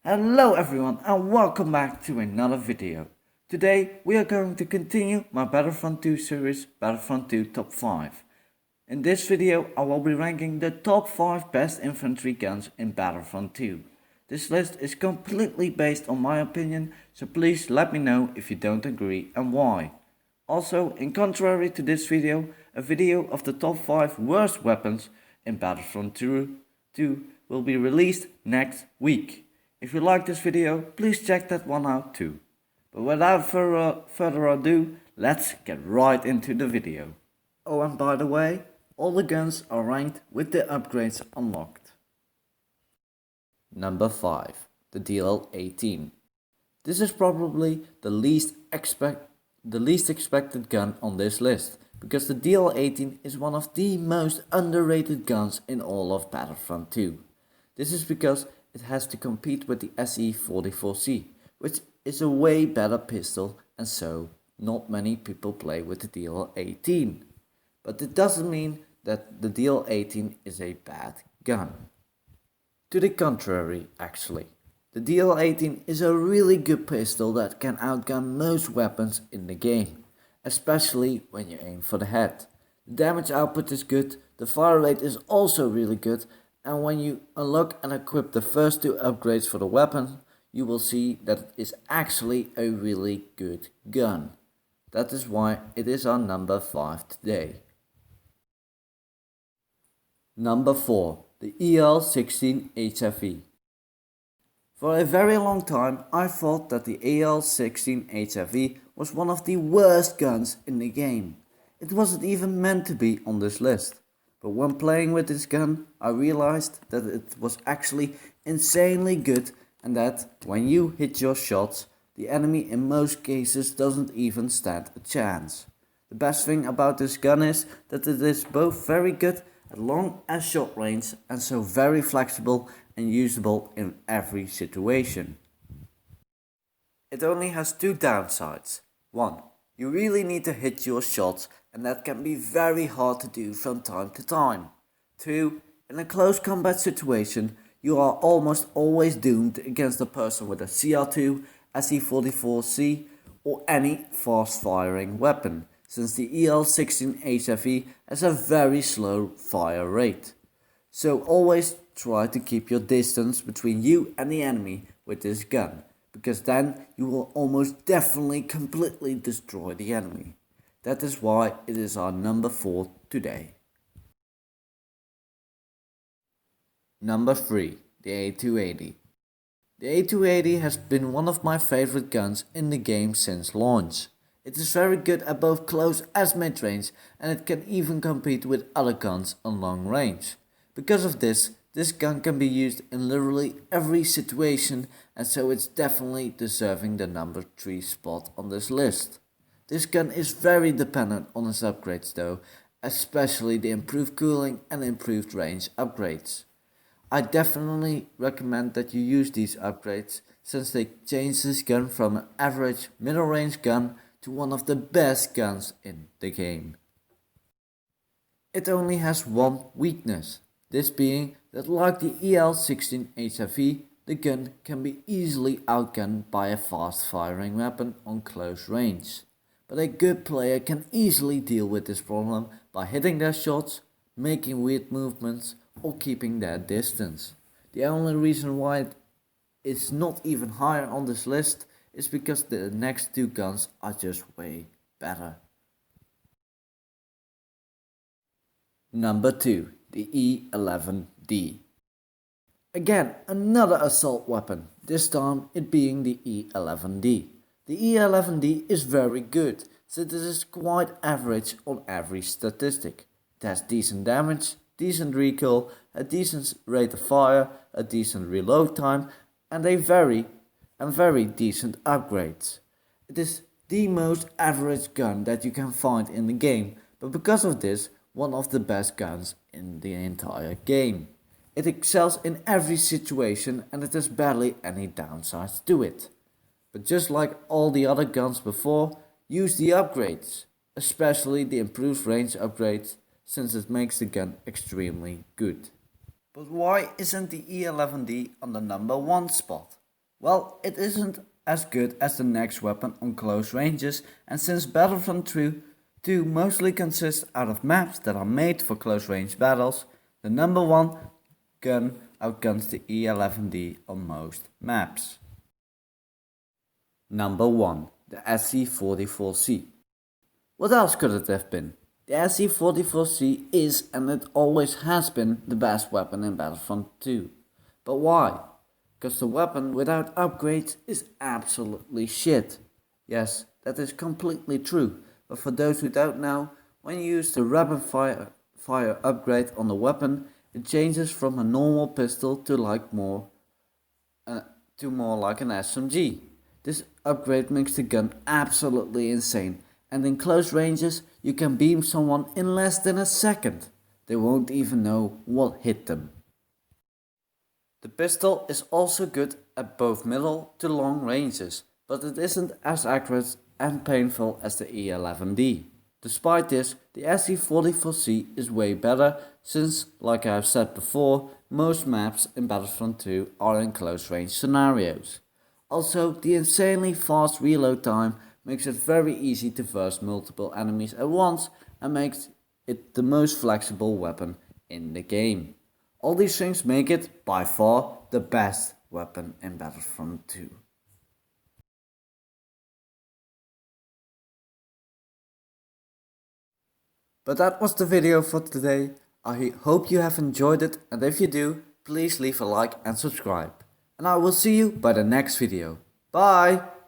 Hello everyone and welcome back to another video. Today we are going to continue my Battlefront 2 series, Battlefront 2 Top 5. In this video I will be ranking the top 5 best infantry guns in Battlefront 2. This list is completely based on my opinion, so please let me know if you don't agree and why. Also, in contrary to this video, a video of the top 5 worst weapons in Battlefront 2 will be released next week. If you like this video, please check that one out too. But without further ado, let's get right into the video. Oh, and by the way, all the guns are ranked with the upgrades unlocked. Number 5. The DL-18. This is probably the least expected gun on this list, because the DL-18 is one of the most underrated guns in all of Battlefront 2. This is because it has to compete with the SE-44C, which is a way better pistol, and so not many people play with the DL-18. But it doesn't mean that the DL-18 is a bad gun. To the contrary, actually. The DL-18 is a really good pistol that can outgun most weapons in the game, especially when you aim for the head. The damage output is good, the fire rate is also really good, and when you unlock and equip the first two upgrades for the weapon, you will see that it is actually a really good gun. That is why it is our number 5 today. Number 4. The EL-16 HFE. For a very long time I thought that the EL-16 HFE was one of the worst guns in the game. It wasn't even meant to be on this list. But when playing with this gun I realized that it was actually insanely good, and that when you hit your shots, the enemy in most cases doesn't even stand a chance. The best thing about this gun is that it is both very good at long and short range, and so very flexible and usable in every situation. It only has two downsides. 1. You really need to hit your shots, and that can be very hard to do from time to time. 2. In a close combat situation, you are almost always doomed against a person with a CR2, SE-44C or any fast firing weapon, since the EL-16 HFE has a very slow fire rate. So always try to keep your distance between you and the enemy with this gun, because then you will almost definitely completely destroy the enemy. That is why it is our number 4 today. Number 3. The A280. The A280 has been one of my favorite guns in the game since launch. It is very good at both close as mid-range, and it can even compete with other guns on long range. Because of this gun can be used in literally every situation, and so it's definitely deserving the number 3 spot on this list. This gun is very dependent on its upgrades though, especially the improved cooling and improved range upgrades. I definitely recommend that you use these upgrades, since they change this gun from an average middle range gun to one of the best guns in the game. It only has one weakness, this being that, like the EL-16 HFE, the gun can be easily outgunned by a fast firing weapon on close range. But a good player can easily deal with this problem by hitting their shots, making weird movements or keeping their distance. The only reason why it's not even higher on this list is because the next two guns are just way better. Number 2. The E11D. Again, another assault weapon, this time it being the E11D. The E11D is very good, since it is quite average on every statistic. It has decent damage, decent recoil, a decent rate of fire, a decent reload time, and very decent upgrades. It is the most average gun that you can find in the game, but because of this, one of the best guns in the entire game. It excels in every situation, and it has barely any downsides to it. But just like all the other guns before, use the upgrades, especially the improved range upgrades, since it makes the gun extremely good. But why isn't the E11D on the number 1 spot? Well, it isn't as good as the next weapon on close ranges, and since Battlefront 2 mostly consists out of maps that are made for close range battles, the number one gun outguns the E11D on most maps. Number 1. The SC44C. What else could it have been? The SC44C is and it always has been the best weapon in Battlefront 2. But why? Because the weapon without upgrades is absolutely shit. Yes, that is completely true, but for those who don't know, when you use the rapid fire upgrade on the weapon, it changes from a normal pistol to more like an SMG. This upgrade makes the gun absolutely insane, and in close ranges you can beam someone in less than a second. They won't even know what hit them. The pistol is also good at both middle to long ranges, but it isn't as accurate and painful as the E11D. Despite this, the SC44C is way better since, like I have said before, most maps in Battlefront 2 are in close range scenarios. Also, the insanely fast reload time makes it very easy to verse multiple enemies at once and makes it the most flexible weapon in the game. All these things make it, by far, the best weapon in Battlefront 2. But that was the video for today. I hope you have enjoyed it, and if you do, please leave a like and subscribe. And I will see you by the next video. Bye!